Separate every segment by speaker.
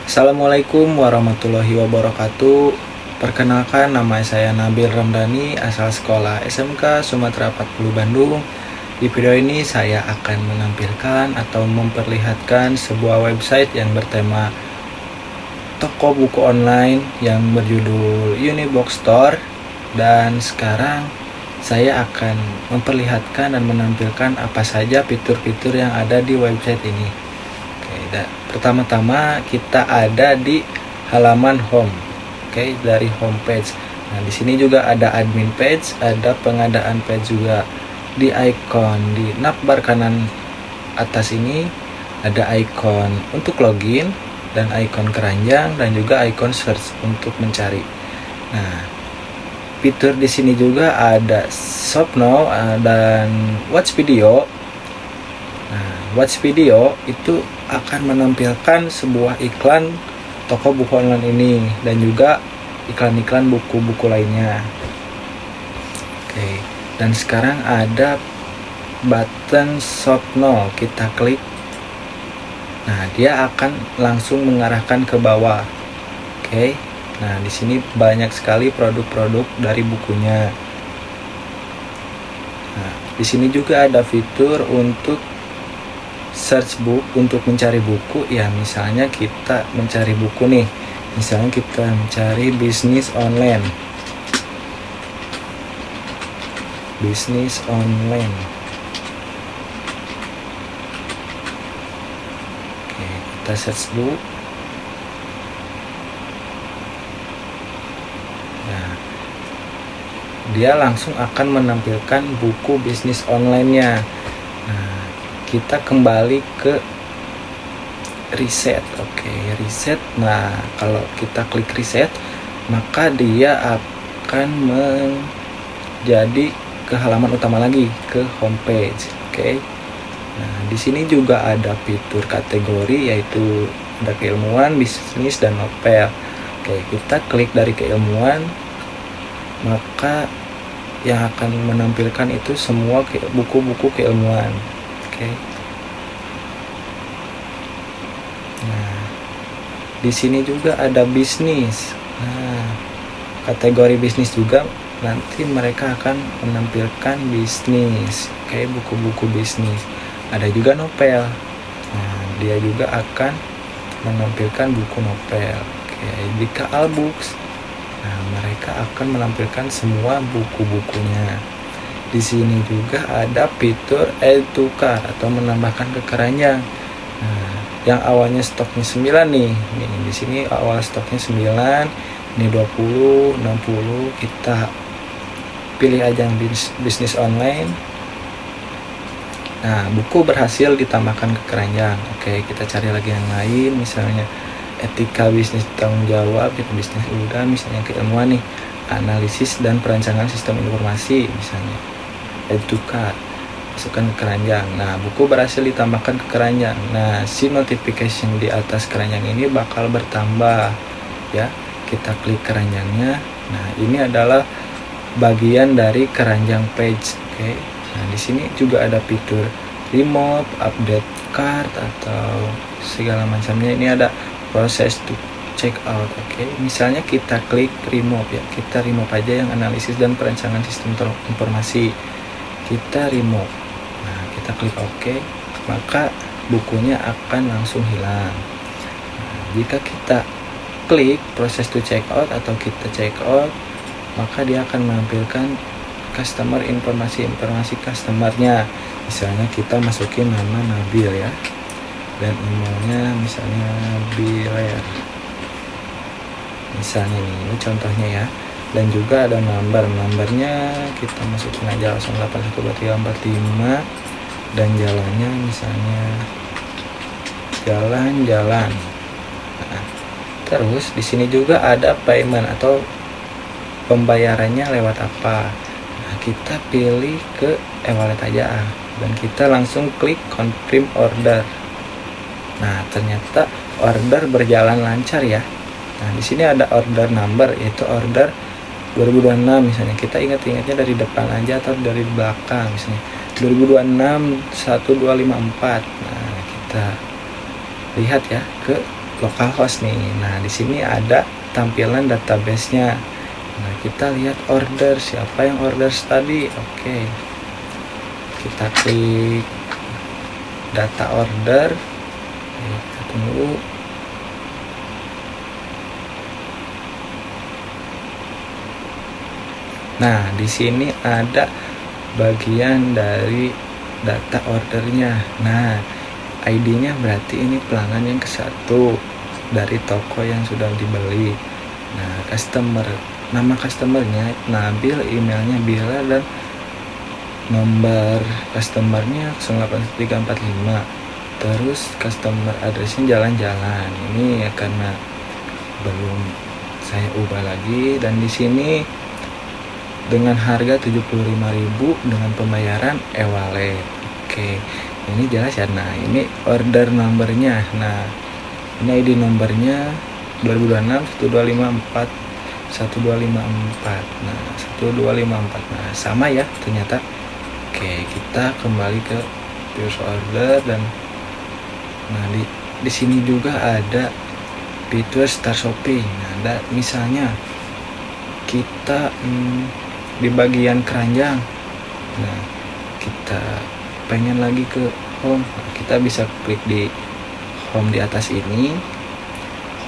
Speaker 1: Assalamualaikum warahmatullahi wabarakatuh. Perkenalkan, nama saya Nabil Ramdhani, asal sekolah SMK Sumatera 40 Bandung. Di video ini saya akan menampilkan atau memperlihatkan sebuah website yang bertema toko buku online yang berjudul Unibox Store. Dan sekarang saya akan memperlihatkan dan menampilkan apa saja fitur-fitur yang ada di website ini. Pertama-tama kita ada di halaman home, dari homepage. Nah, di sini juga ada admin page, ada pengadaan page juga. Di icon di navbar kanan atas ini ada icon untuk login dan icon keranjang dan juga icon search untuk mencari. Nah, fitur di sini juga ada shop now dan watch video. Nah, watch video itu akan menampilkan sebuah iklan toko buku online ini dan juga iklan-iklan buku-buku lainnya. Dan sekarang ada button shop now, kita klik. Nah, dia akan langsung mengarahkan ke bawah. Nah, di sini banyak sekali produk-produk dari bukunya. Nah, di sini juga ada fitur untuk search book, untuk mencari buku. Ya, misalnya kita mencari buku nih, misalnya kita mencari bisnis online. Kita search book. Nah, dia langsung akan menampilkan buku bisnis online-nya. Nah, kita kembali ke reset. Reset. Nah, kalau kita klik reset, maka dia akan menjadi ke halaman utama lagi, ke homepage. Nah, di sini juga ada fitur kategori, yaitu ada keilmuan, bisnis, dan novel. Kita klik dari keilmuan, maka yang akan menampilkan itu semua buku-buku keilmuan. Nah, di sini juga ada bisnis. Nah, kategori bisnis juga nanti mereka akan menampilkan bisnis, buku-buku bisnis. Ada juga novel. Nah, dia juga akan menampilkan buku novel. Jika Albooks, nah mereka akan menampilkan semua buku-bukunya. Di sini juga ada fitur add to cart atau menambahkan ke keranjang. Nah, yang awalnya stoknya 9 nih. Di sini awal stoknya 9, ini 20, 60, kita pilih aja yang bisnis online. Nah, buku berhasil ditambahkan ke keranjang. Kita cari lagi yang lain, misalnya etika bisnis tanggung jawab, bisnis udah, misalnya keilmuan nih, analisis dan perancangan sistem informasi, misalnya add to cart, masukkan ke keranjang. Nah, buku berhasil ditambahkan ke keranjang. Nah, si notification di atas keranjang ini bakal bertambah ya. Kita klik keranjangnya. Nah, ini adalah bagian dari keranjang page. Nah, di sini juga ada fitur remote, update cart atau segala macamnya. Ini ada proses to check out. Misalnya kita klik remove ya. Kita remove aja yang analisis dan perancangan sistem informasi. Kita remove. Nah, kita klik OK, maka bukunya akan langsung hilang. Nah, jika kita klik proses to check out atau kita check out, maka dia akan menampilkan customer informasi customernya. Misalnya kita masukin nama Nabil ya, dan emailnya misalnya Biler. Misalnya ini contohnya ya. Dan juga ada nomornya kita masukin aja 08123445, dan jalannya misalnya jalan-jalan. Nah, terus di sini juga ada payment atau pembayarannya lewat apa. Nah, kita pilih ke e-wallet aja dan kita langsung klik confirm order. Nah, ternyata order berjalan lancar ya. Nah, di sini ada order number, yaitu order 2026 misalnya. Kita ingat-ingatnya dari depan aja atau dari belakang, misalnya 2026 1254. Nah, kita lihat ya ke localhost nih. Nah, di sini ada tampilan database-nya. Nah, kita lihat order, siapa yang order tadi. Oke, kita klik data order. Kita tunggu. Nah, di sini ada bagian dari data ordernya. Nah, ID-nya berarti ini pelanggan yang ke-1 dari toko yang sudah dibeli. Nah, nama customernya Nabil, emailnya Bila, dan nomor customernya 08345. Terus customer addressnya jalan-jalan. Ini ya karena belum saya ubah lagi. Dan di sini dengan harga 75.000 dengan pembayaran e-wallet. Oke, ini jelas ya. Nah, ini order numbernya. Nah, ini ID nomornya 2026 1254 1254. Nah, 1254. Nah, sama ya ternyata. Oke, kita kembali ke first order. Dan nah, di sini juga ada fitur start shopping. Nah, ada misalnya kita di bagian keranjang. Nah, kita pengen lagi ke home. Nah, kita bisa klik di home di atas ini,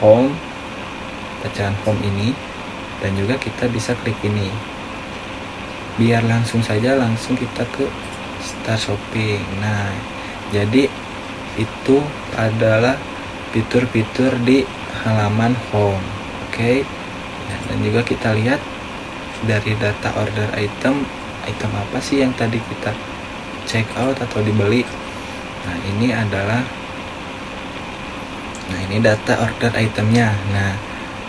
Speaker 1: home, bacaan home ini, dan juga kita bisa klik ini. Biar langsung kita ke start shopping. Nah, jadi itu adalah fitur-fitur di halaman home. Oke. Nah, dan juga kita lihat dari data order item apa sih yang tadi kita check out atau dibeli. Nah, ini adalah ini data order itemnya. Nah,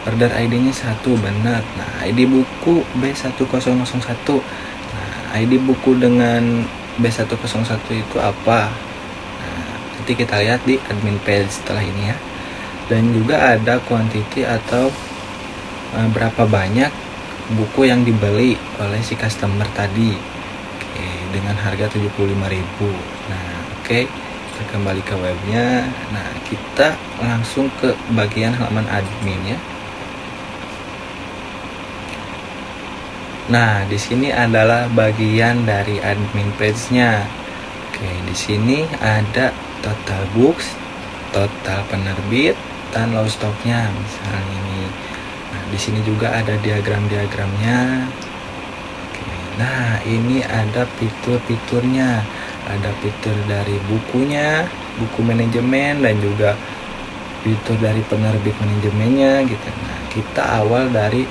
Speaker 1: order ID-nya 1 benar. Nah, ID buku B1001. Nah, ID buku dengan B101 itu apa? Nah, nanti kita lihat di admin page setelah ini ya. Dan juga ada quantity atau berapa banyak buku yang dibeli oleh si customer tadi. Oke, dengan harga 75.000. Nah, oke, kita kembali ke webnya. Nah, kita langsung ke bagian halaman admin ya. Nah, di sini adalah bagian dari admin page-nya. Oke, di sini ada total books, total penerbit, dan low stock-nya misalnya ini. Nah, di sini juga ada diagram-diagramnya. Oke, nah, ini ada fitur-fiturnya. Ada fitur dari bukunya, buku manajemen, dan juga fitur dari penerbit manajemennya gitu. Nah, kita awal dari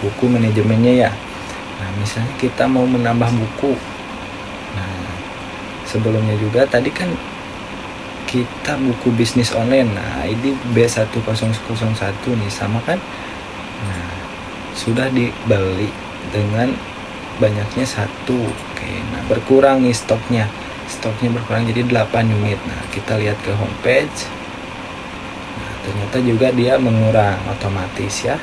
Speaker 1: buku manajemennya ya. Nah, misalnya kita mau menambah buku. Nah, sebelumnya juga tadi kan kita buku bisnis online. Nah, ini B1001 nih, sama kan? Nah, sudah dibeli dengan banyaknya 1. Oke, nah berkurang nih stoknya berkurang jadi 8 unit. Nah, kita lihat ke homepage. Nah, ternyata juga dia mengurang otomatis ya.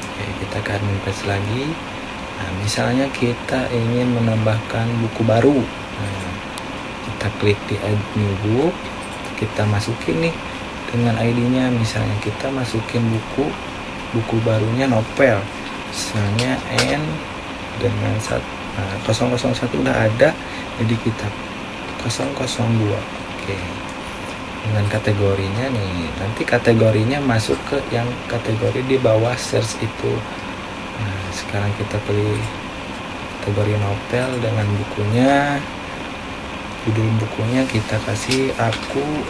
Speaker 1: Oke, kita ke admin page lagi. Nah, misalnya kita ingin menambahkan buku baru. Nah, kita klik di add new book. Kita masukin nih dengan ID-nya. Misalnya kita masukin buku barunya novel. Misalnya N dengan 001 udah ada, jadi kita 002. Oke. Dengan kategorinya nih, nanti kategorinya masuk ke yang kategori di bawah search itu. Nah, sekarang kita pilih kategori novel dengan bukunya. Judul bukunya kita kasih aku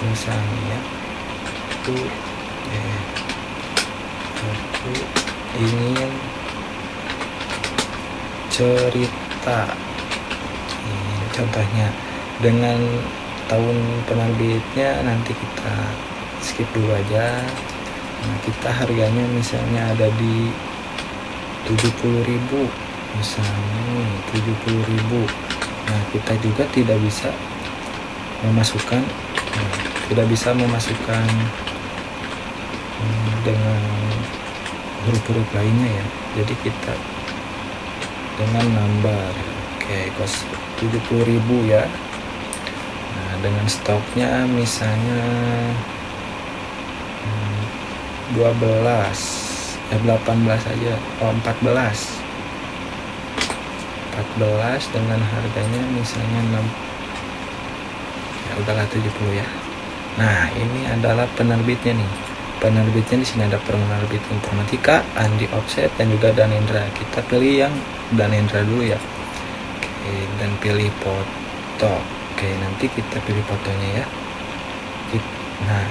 Speaker 1: misalnya aku ingin cerita. Ini contohnya. Dengan tahun penerbitnya nanti kita skip dulu aja. Nah, kita harganya misalnya ada di 70.000 misalnya nih, 70.000. Nah, kita juga tidak bisa memasukkan dengan huruf-huruf lainnya ya. Jadi kita dengan number. Oke, kos 70.000 ya. dengan stoknya misalnya 18 aja, 14 dengan harganya misalnya 6, ya udahlah 70 ya. Nah, ini adalah penerbitnya nih. Penerbitnya di sini ada Penerbit Informatika, Andi Offset, dan juga Danendra. Kita pilih yang Danendra dulu ya. Oke, dan pilih foto. Oke, nanti kita pilih fotonya ya. Nah,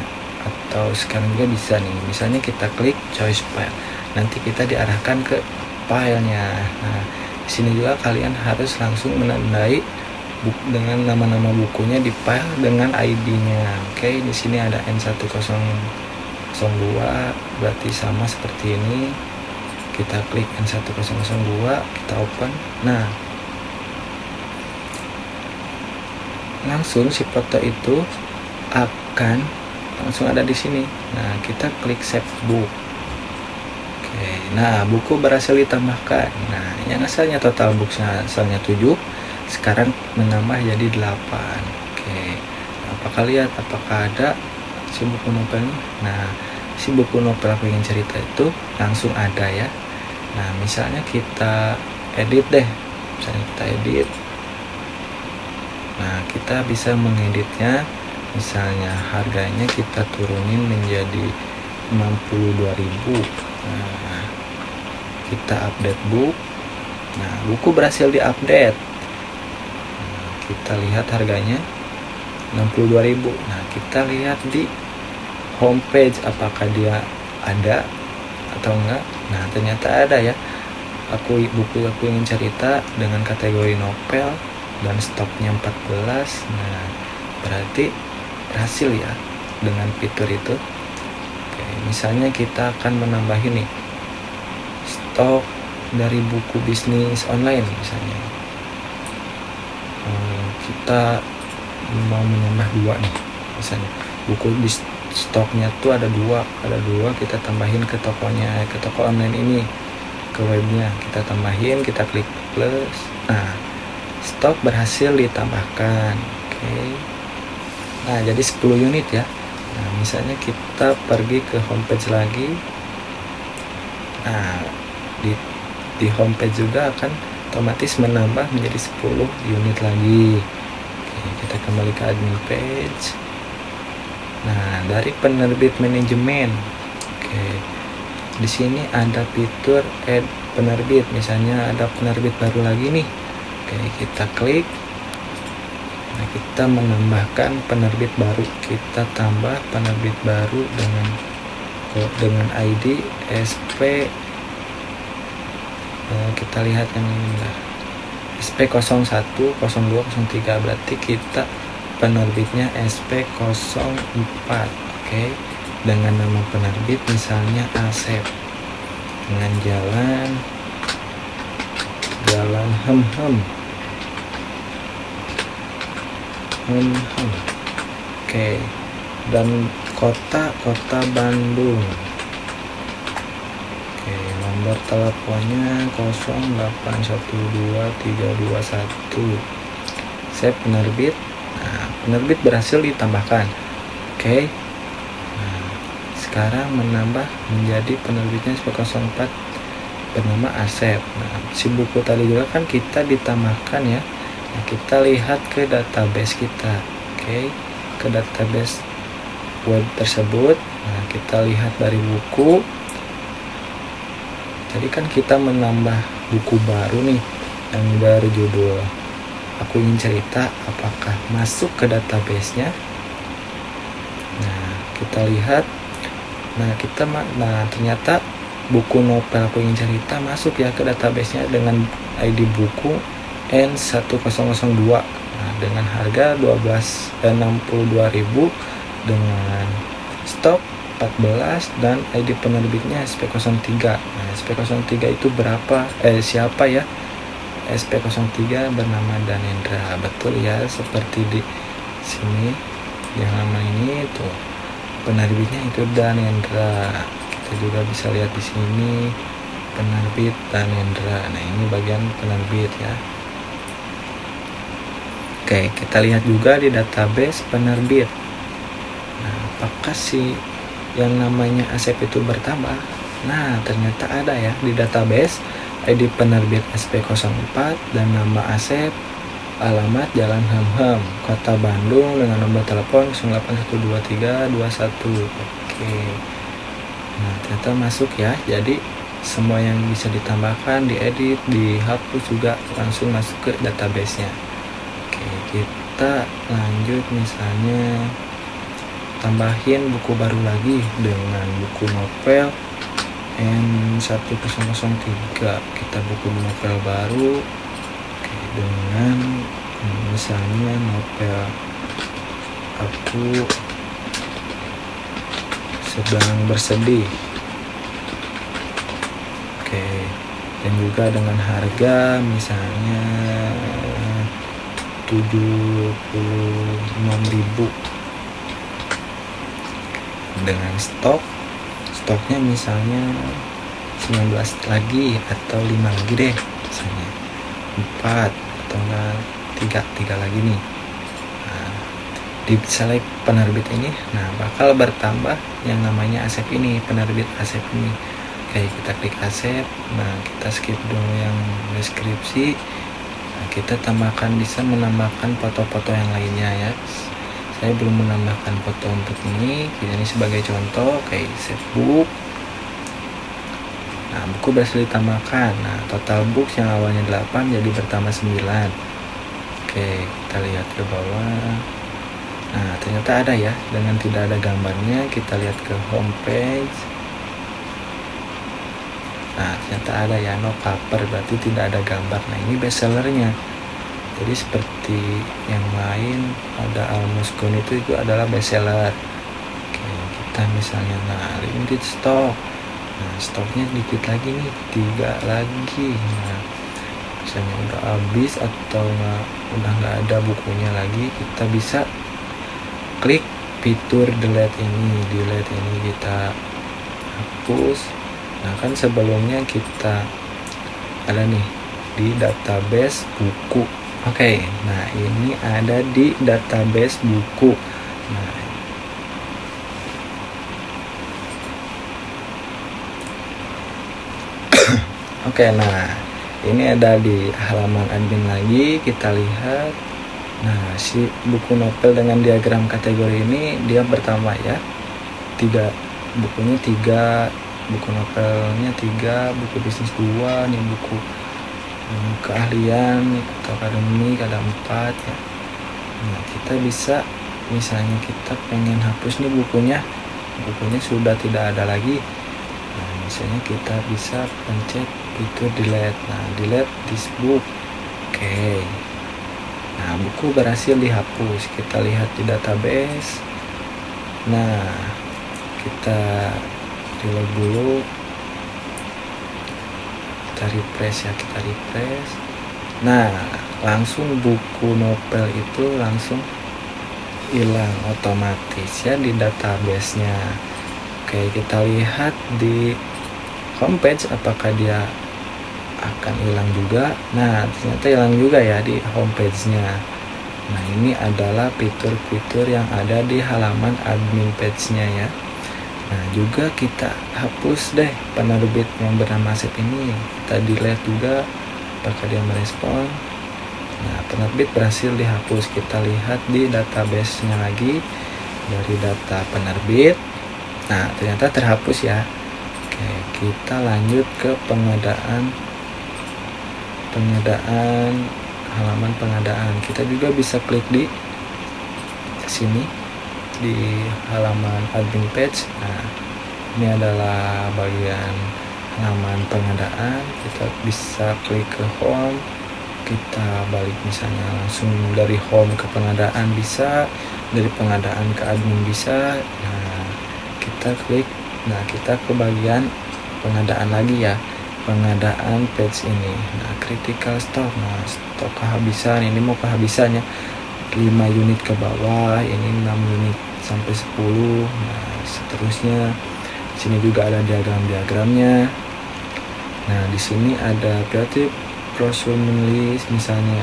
Speaker 1: atau sekarang juga bisa nih. Misalnya kita klik choice file. Nanti kita diarahkan ke filenya. Nah, di sini juga kalian harus langsung menandai dengan nama-nama bukunya di file dengan ID-nya. Oke, di sini ada N1002, berarti sama seperti ini. Kita klik N1002, kita open. Nah, langsung si foto itu akan langsung ada di sini. Nah, kita klik save book. Oke, nah buku berhasil ditambahkan. Nah, yang asalnya total booknya asalnya 7, sekarang menambah jadi 8. Oke, apakah lihat apakah ada si buku novel ini? Nah, si buku novel Aku Ingin Cerita itu langsung ada ya. Nah, misalnya kita edit deh, misalnya kita edit. Nah, kita bisa mengeditnya, misalnya harganya kita turunin menjadi 62.000. Nah, kita update book. Nah, buku berhasil diupdate. Nah, kita lihat harganya 62.000. Nah, kita lihat di homepage apakah dia ada atau enggak. Nah, ternyata ada ya. Buku Aku Ingin Cerita dengan kategori novel dan stoknya 14. Nah, berarti berhasil ya dengan fitur itu. Oke, misalnya kita akan menambah ini stok dari buku bisnis online misalnya. Kita mau menambah 2 nih, misalnya buku di stoknya tuh ada dua, kita tambahin ke tokonya, ke toko online ini, ke webnya kita tambahin, kita klik plus. Nah, stok berhasil ditambahkan. Oke. Nah, jadi 10 unit ya. Nah, misalnya kita pergi ke homepage lagi. Nah, di homepage juga akan otomatis menambah menjadi 10 unit lagi. Oke, kita kembali ke admin page. Nah, dari penerbit manajemen. Oke. Di sini ada fitur add penerbit. Misalnya ada penerbit baru lagi nih. Oke, kita klik. Nah, kita menambahkan penerbit baru. Kita tambah penerbit baru dengan ID SP. Kita lihat yang ini SP01, 02, 03. Berarti kita penerbitnya SP04. Oke. Dengan nama penerbit misalnya Asep. Dengan jalan Hem. Oke. Dan kota Bandung. Oke, nomor teleponnya 0812321. Save penerbit. Nah, penerbit berhasil ditambahkan. Oke. Nah, sekarang menambah menjadi penerbitnya SP04 bernama Asep. Nah, si buku tadi juga kan kita ditambahkan ya. Nah, kita lihat ke database kita. Oke, ke database web tersebut. Nah, kita lihat dari buku. Jadi kan kita menambah buku baru nih yang berjudul Aku Ingin Cerita. Apakah masuk ke database-nya? Nah, kita lihat. Nah, ternyata buku novel Aku Ingin Cerita masuk ya ke database-nya dengan ID buku N1002. Nah, dengan harga 62.000 dengan stok 14 dan ID penerbitnya SP03. Nah, SP03 itu siapa ya? SP03 bernama Danendra. Betul ya, seperti di sini yang nama ini tuh penerbitnya itu Danendra. Kita juga bisa lihat di sini penerbit Danendra. Nah, ini bagian penerbit ya. Oke, Oke, kita lihat juga di database penerbit. Nah, apakah si yang namanya Asep itu bertambah? Nah, ternyata ada ya di database ID penerbit SP04 dan nama Asep, alamat Jalan Hem-Hem, Kota Bandung dengan nomor telepon 08123221. Oke. Nah, ternyata masuk ya. Jadi semua yang bisa ditambahkan, diedit, dihapus juga langsung masuk ke database-nya. Oke, kita lanjut misalnya tambahin buku baru lagi dengan buku novel N1003. Kita buku novel baru. Oke, dengan misalnya novel Aku Sedang Bersedih. Oke, dan juga dengan harga misalnya 76.000. Dengan stoknya misalnya 19 lagi atau 5 lagi deh, misalnya 4 atau enggak 3 lagi nih. Nah, di select penerbit ini, nah bakal bertambah yang namanya Asep ini, penerbit Asep ini. Oke, kita klik Asep. Nah, kita skip dulu yang deskripsi. Nah, kita tambahkan, bisa menambahkan foto-foto yang lainnya ya. Saya belum menambahkan foto untuk ini, ini sebagai contoh. Oke, save book. Nah, buku berhasil ditambahkan. Nah, total books yang awalnya 8 jadi bertambah 9. Oke, kita lihat ke bawah. Nah, ternyata ada ya, dengan tidak ada gambarnya. Kita lihat ke homepage. Nah, ternyata ada ya, no cover, berarti tidak ada gambar. Nah, ini bestsellernya. Jadi seperti yang lain, ada Almost Gone itu adalah bestseller. Oke, kita misalnya limited stock. Nah, stoknya dikit lagi nih, 3 lagi. Nah, misalnya udah habis atau udah nggak ada bukunya lagi, kita bisa klik fitur delete ini kita hapus. Nah, kan sebelumnya kita ada nih di database buku. Oke, nah ini ada di database buku. Nah, oke, nah ini ada di halaman admin lagi. Kita lihat. Nah, si buku novel dengan diagram kategori ini dia bertambah ya. 3 bukunya 3, buku novelnya 3, buku bisnis 2, nih buku keahlian atau akademik ada 4 ya. Nah, kita bisa misalnya kita pengen hapus nih bukunya sudah tidak ada lagi. Nah, misalnya kita bisa pencet fitur delete. Nah, delete this book. Oke. Nah, buku berhasil dihapus. Kita lihat di database. Nah, kita reload dulu. Kita refresh. Nah, langsung buku novel itu langsung hilang otomatis ya di database-nya. Oke, kita lihat di homepage apakah dia akan hilang juga. Nah, ternyata hilang juga ya di homepage-nya. Nah, ini adalah fitur-fitur yang ada di halaman admin page-nya ya. Nah, juga kita hapus deh penerbit yang bernama Asep ini. Kita delete juga, apakah dia merespon. Nah, penerbit berhasil dihapus. Kita lihat di database-nya lagi dari data penerbit. Nah, ternyata terhapus ya. Oke, kita lanjut ke pengadaan halaman pengadaan. Kita juga bisa klik di sini di halaman admin page. Nah, ini adalah bagian halaman pengadaan. Kita bisa klik ke home, kita balik misalnya langsung dari home ke pengadaan bisa, dari pengadaan ke admin bisa. Nah, kita klik, nah kita ke bagian pengadaan lagi ya, pengadaan page ini. Nah, critical stock, nah stok kehabisan, ini mau kehabisannya 5 unit ke bawah, ini 6 unit sampai 10. Nah, seterusnya. Di sini juga ada diagram-diagramnya. Nah, di sini ada creative prosumer list misalnya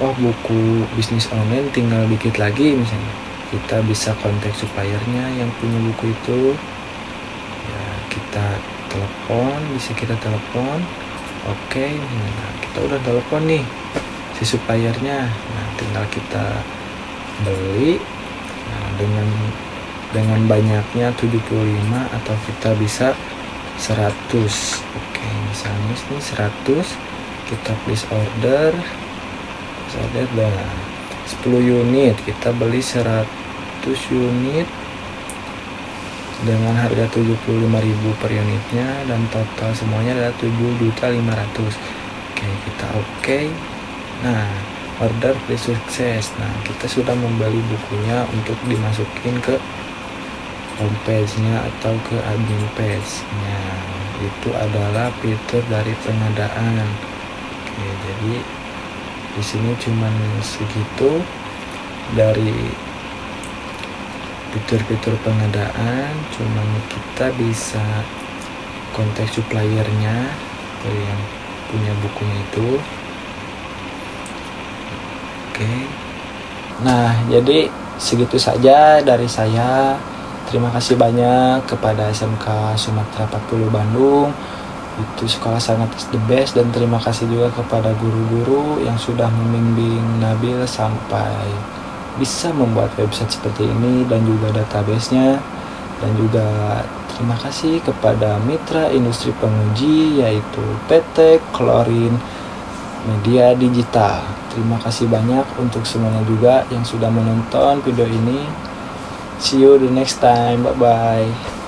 Speaker 1: oh buku bisnis online tinggal dikit lagi misalnya, kita bisa kontak suppliernya yang punya buku itu ya, kita telepon, bisa kita telepon. Oke, nah kita udah telepon nih si suppliernya, nah tinggal kita beli. Nah, dengan banyaknya 75 atau kita bisa 100. Oke, misalnya ini 100, kita please order dan 10 unit, kita beli 100 unit dengan harga 75.000 per unitnya, dan total semuanya adalah 7.500.000. Oke, kita oke. Nah, order please sukses. Nah, kita sudah membeli bukunya untuk dimasukin ke homepage-nya atau ke admin page-nya. Itu adalah fitur dari pengadaan. Oke, jadi di sini cuman segitu dari fitur-fitur pengadaan. Cuman kita bisa kontak suppliernya dari yang punya bukunya itu. Oke. Nah, jadi segitu saja dari saya. Terima kasih banyak kepada SMK Sumatera 40 Bandung. Itu sekolah sangat the best, dan terima kasih juga kepada guru-guru yang sudah membimbing Nabil sampai bisa membuat website seperti ini dan juga database-nya. Dan juga terima kasih kepada mitra industri penguji yaitu PT Klorin Media Digital. Terima kasih banyak untuk semuanya juga yang sudah menonton video ini. See you the next time. Bye bye.